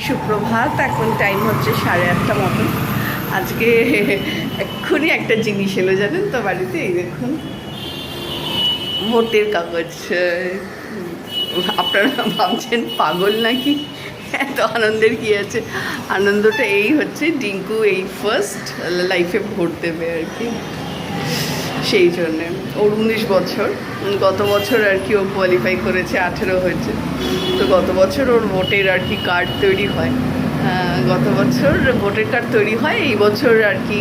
সুপ্রভাত। এখন টাইম হচ্ছে 8:30 মতন। আজকে এক্ষুনি একটা জিনিস এলো জানেন তো বাড়িতে। এই দেখুন, ভোটের কাগজ। আপনারা ভাবছেন পাগল নাকি, এত আনন্দের কি আছে? আনন্দটা এই হচ্ছে, ডিঙ্কু এই ফার্স্ট লাইফে ভোট দেবে আর কি, সেই জন্যে। ওর 19 বছর, গত বছর আর কি ও কোয়ালিফাই করেছে, 18 হয়েছে। তো গত বছর ওর ভোটের আর কি কার্ড তৈরি হয়, গত বছর ভোটার কার্ড তৈরি হয়। এই বছর আর কি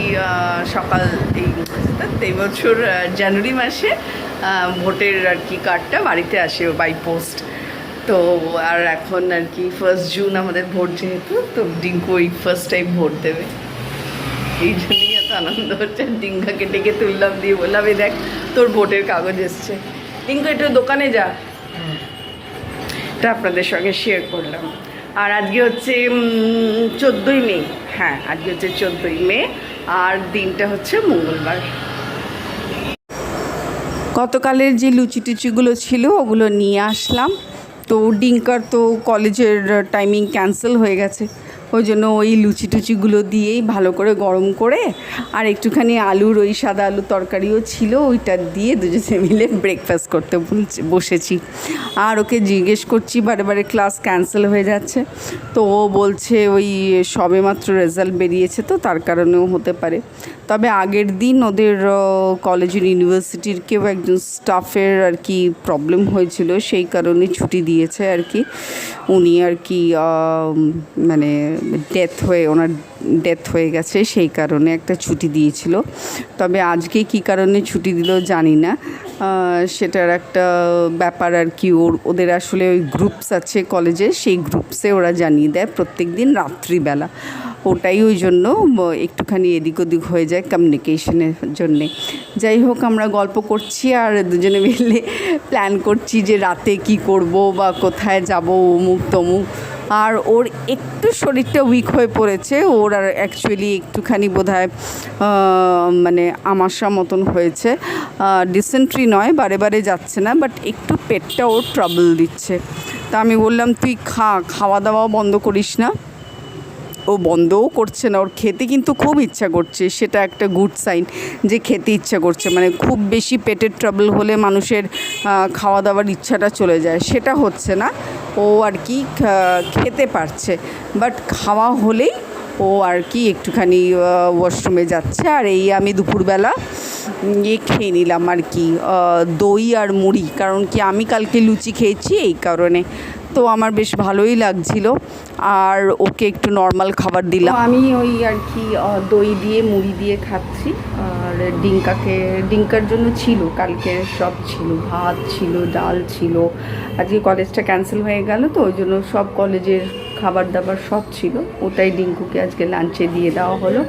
এই বছর জানুয়ারি মাসে ভোটের আর কি কার্ডটা বাড়িতে আসে বাই পোস্ট। তো আর এখন আর কি 1 জুন আমাদের ভোট, যেহেতু তো ডিঙ্কু ওই ফার্স্ট টাইম ভোট দেবে, এই জন্যই এত আনন্দ হচ্ছে। ডিঙ্কাকে ডেকে তুললাম, দিয়ে বললাম এই দেখ তোর ভোটের কাগজ এসছে। ডিঙ্কু একটু দোকানে যা, এটা আপনাদের সঙ্গে শেয়ার করলাম। আর আজকে হচ্ছে 14ই মে। হ্যাঁ, আজকে হচ্ছে 14ই মে, আর দিনটা হচ্ছে মঙ্গলবার। গতকালের যে লুচি টুচিগুলো ছিল ওগুলো নিয়ে আসলাম। তো ডিঙ্কার তো কলেজের টাইমিং ক্যান্সেল হয়ে গেছে, ওই জন্য ওই লুচি টুচিগুলো দিয়েই ভালো করে গরম করে, আর একটুখানি আলুর ওই সাদা আলুর তরকারিও ছিল, ওইটা দিয়ে দুজনে মিলে ব্রেকফাস্ট করতে বসেছি। আর ওকে জিজ্ঞেস করছি বারে বারে ক্লাস ক্যান্সেল হয়ে যাচ্ছে, তো ও বলছে ওই সবেমাত্র রেজাল্ট বেরিয়েছে, তো তার কারণেও হতে পারে। তবে আগের দিন ওদের কলেজের ইউনিভার্সিটির কেউ একজন স্টাফের আর কি প্রবলেম হয়েছিল, সেই কারণে ছুটি দিয়েছে আর কি। উনি আর কি মানে ওনার ডেথ হয়ে গেছে, সেই কারণে একটা ছুটি দিয়েছিল। তবে আজকে কী কারণে ছুটি দিল জানি না, সেটার একটা ব্যাপার আর কি। ওদের আসলে ওই গ্রুপস আছে কলেজে, সেই গ্রুপসে ওরা জানিয়ে দেয় প্রত্যেক দিন রাত্রিবেলা। ওটাই ওই জন্য একটুখানি এদিক ওদিক হয়ে যায় কমিউনিকেশনের জন্যে। যাই হোক, আমরা গল্প করছি আর দুজনে মিলে প্ল্যান করছি যে রাতে কি করব বা কোথায় যাব, অমুক তমুক। আর ওর একটু শরীরটা উইক হয়ে পড়েছে, ওর আর অ্যাকচুয়ালি একটুখানি বোধহয় মানে আমাশা মতন হয়েছে। ডিসেন্ট্রি নয়, বারে বারে যাচ্ছে না, বাট একটু পেটটা ওর ট্রাবল দিচ্ছে। তা আমি বললাম তুই খাওয়া দাওয়াও বন্ধ করিস না। ও বন্ধও করছে না, ওর খেতে কিন্তু খুব ইচ্ছা করছে, সেটা একটা গুড সাইন যে খেতে ইচ্ছা করছে। মানে খুব বেশি পেটের ট্রাবল হলে মানুষের খাওয়া দাওয়ার ইচ্ছাটা চলে যায়, সেটা হচ্ছে না। ও আর কি খেতে পারছে, বাট খাওয়া হলেই ও আর কি একটুখানি ওয়াশরুমে যাচ্ছে। আর এই আমি দুপুরবেলা খেয়ে নিলাম আর কি, দই আর মুড়ি, কারণ কি আমি কালকে লুচি খেয়েছি এই কারণে। তো আমার বেশ ভালোই লাগছিল, আর ওকে একটু নর্মাল খাবার দিলাম। আমি ওই আর কি দই দিয়ে মুড়ি দিয়ে খাচ্ছি। আর ডিঙ্কার জন্য ছিল কালকে সব ছিল, ভাত ছিল, ডাল ছিল। আজকে কলেজটা ক্যান্সেল হয়ে গেল, তো ওই জন্য সব কলেজের খাবার দাবার সব ছিল, ওটাই ডিঙ্কুকে আজকে লাঞ্চে দিয়ে দেওয়া হলো।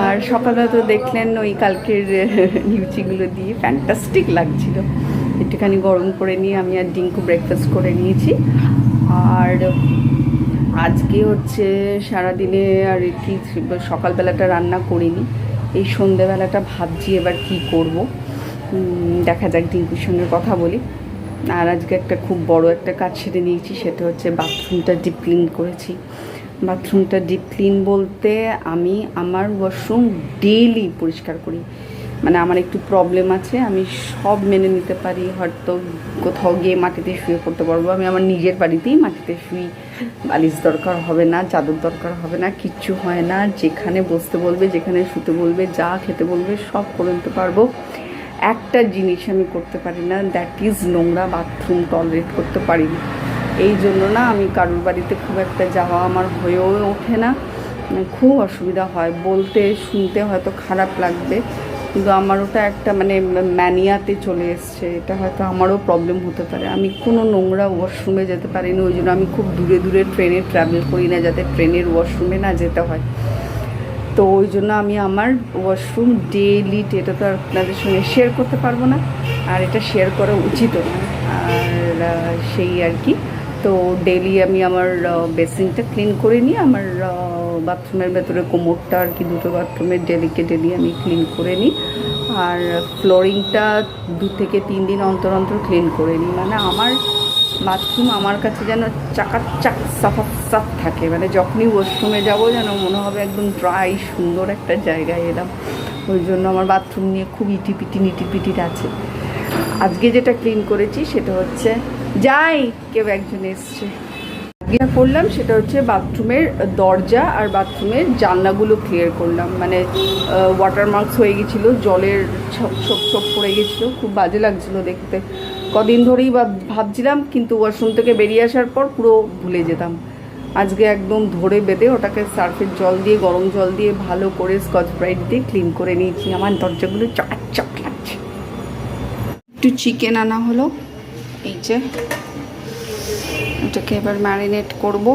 আর সকালে তো দেখলেন ওই কালকের লুচিগুলো দিয়ে ফ্যান্টাস্টিক লাগছিল। একটুখানি গরম করে নিয়ে আমি আর ডিঙ্কু ব্রেকফাস্ট করে নিয়েছি। আর আজকে হচ্ছে সারাদিনে আর কি সকালবেলাটা রান্না করিনি, এই সন্ধেবেলাটা ভাবছি এবার কি করব। দেখা যাক, ডিঙ্কুর সঙ্গে কথা বলি। আর আজকে একটা খুব বড় একটা কাজ সেরে নিয়েছি, সেটা হচ্ছে বাথরুমটা ডিপ ক্লিন করেছি। বাথরুমটা ডিপ ক্লিন বলতে আমি আমার ওয়াশরুম ডেইলি পরিষ্কার করি। মানে আমার একটু প্রবলেম আছে, আমি সব মেনে নিতে পারি, হয়তো কোথাও গিয়ে মাটিতে শুয়ে পড়তে পারবো, আমি আমার নিজের বাড়িতেই মাটিতে শুই, বালিশ দরকার হবে না, চাদর দরকার হবে না, কিচ্ছু হয় না। যেখানে বসতে বলবে, যেখানে শুতে বলবে, যা খেতে বলবে সব করে নিতে পারবো। একটা জিনিস আমি করতে পারি না, দ্যাট ইজ নোংরা বাথরুম টলারেট করতে পারি না। এই জন্য না আমি কারোর বাড়িতে খুব একটা যাওয়া আমার হয়েও ওঠে না, খুব অসুবিধা হয়। বলতে শুনতে হয়তো খারাপ লাগবে, কিন্তু আমার ওটা একটা মানে ম্যানিয়াতে চলে এসছে, এটা হয়তো আমারও প্রবলেম হতে পারে। আমি কোনো নোংরা ওয়াশরুমে যেতে পারি না, ওই জন্য আমি খুব দূরে দূরে ট্রেনে ট্রাভেল করি না, যাতে ট্রেনের ওয়াশরুমে না যেতে হয়। তো ওই জন্য আমি আমার ওয়াশরুম ডেইলি, এটা তো আপনাদের সঙ্গে শেয়ার করতে পারবো না, আর এটা শেয়ার করা উচিতও না। আর সেই আর কি, তো ডেইলি আমি আমার বেসিনটা ক্লিন করে নিই, আমার বাথরুমের ভেতরে কোমরটা আর কি, দুটো বাথরুমের ডেলি আমি ক্লিন করে নিই। আর ফ্লোরিংটা 2 থেকে 3 দিন অন্তর অন্তর ক্লিন করে নিই। মানে আমার বাথরুম আমার কাছে যেন চাকাচাক সাফা সাফ থাকে, মানে যখনই ওয়াশরুমে যাবো যেন মনে হবে একদম ড্রাই সুন্দর একটা জায়গায় এলাম। ওই জন্য আমার বাথরুম নিয়ে খুব ইটিপিটির আছে। আজকে যেটা ক্লিন করেছি সেটা হচ্ছে কেউ একজন এসছে, যেটা করলাম সেটা হচ্ছে বাথরুমের দরজা আর বাথরুমের জানলাগুলো ক্লিয়ার করলাম। মানে ওয়াটার মার্কস হয়ে গেছিলো, জলের ছোপ পড়ে গেছিলো, খুব বাজে লাগছিলো দেখতে। কদিন ধরেই ভাবছিলাম, কিন্তু ওয়াশরুম থেকে বেরিয়ে আসার পর পুরো ভুলে যেতাম। আজকে একদম ধরে বেঁধে ওটাকে সার্ফের জল দিয়ে, গরম জল দিয়ে ভালো করে স্কচ ব্রাইট দিয়ে ক্লিন করে নিয়েছি। আমার দরজাগুলো চকচক লাগছে। একটু চিকেন আনা হলো, এই যে এটাকে এবার ম্যারিনেট করব।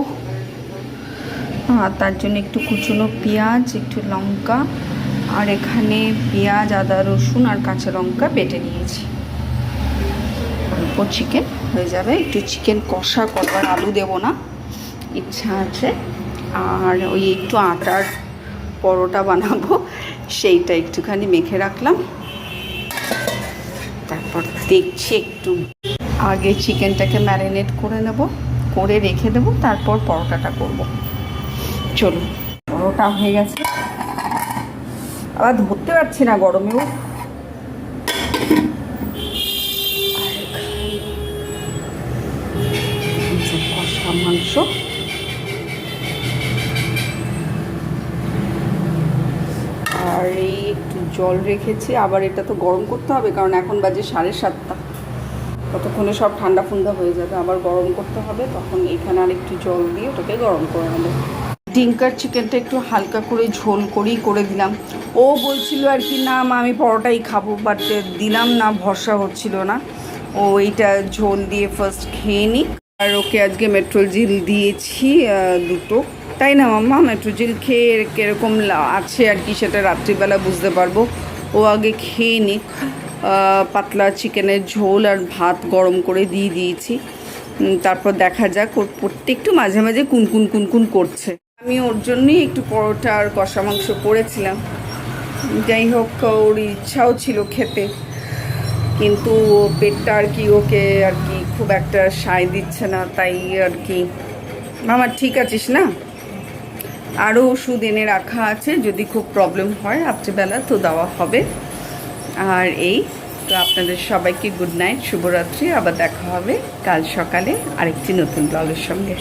আর তার জন্য একটু কুচনো পেঁয়াজ, একটু লঙ্কা, আর এখানে পেঁয়াজ, আদা, রসুন আর কাঁচা লঙ্কা বেটে নিয়েছি। অল্প চিকেন হয়ে যাবে। একটু চিকেন কষা করবার, আলু দেবো না, ইচ্ছা আছে। আর ওই একটু আটার পরোটা বানাবো, সেইটা একটুখানি মেখে রাখলাম। তারপর দেখছি একটু আগে চিকেনটাকে ম্যারিনেট করে নেব, করে রেখে দেবো, তারপর পরোটাটা করব। চলুন, পরোটা হয়ে গেছে। আবার ধরতে পারছি না গরমেও। কষা মাংস, আর এই একটু জল রেখেছি। আবার এটা তো গরম করতে হবে, কারণ এখন বাজে 7:30। ততক্ষণে সব ঠান্ডা ফুন্ডা হয়ে যাবে, আবার গরম করতে হবে। তখন এখানে আর একটু জল দিয়ে ওটাকে গরম করে নেবো। ডিঙ্কার চিকেনটা একটু হালকা করে ঝোল করেই করে দিলাম। ও বলছিল আর কি, না মা আমি পরোটাই খাবো, বাট দিলাম না, ভরসা হচ্ছিল না। ও এইটা ঝোল দিয়ে ফার্স্ট খেয়ে নিক। আর ওকে আজকে মেট্রোজিল দিয়েছি 2টো, তাই না মাম্মা? মেট্রোজিল খেয়ে কীরকম আছে আর কি সেটা রাত্রিবেলা বুঝতে পারবো। ও আগে খেয়ে নিক। পাতলা চিকেনের ঝোল আর ভাত গরম করে দিয়ে দিয়েছি, তারপর দেখা যাক। ওর প্রত্যেকটু মাঝে মাঝে কুনকুন করছে। আমি ওর জন্যই একটু পরোটা আর কষা মাংস করেছিলাম। যাই হোক, ওর ইচ্ছাও ছিল খেতে, কিন্তু পেটটা আর কি ওকে আর কি খুব একটা সায় দিচ্ছে না, তাই আর কি। মামা ঠিক আছিস না? আরও ওষুধ এনে রাখা আছে, যদি খুব প্রবলেম হয় রাত্রিবেলা তো দেওয়া হবে। আর এই তো, আপনাদের সবাইকে গুড নাইট, শুভরাত্রি। আবার দেখা হবে কাল সকালে আরেকটি নতুন ব্লগের সঙ্গে।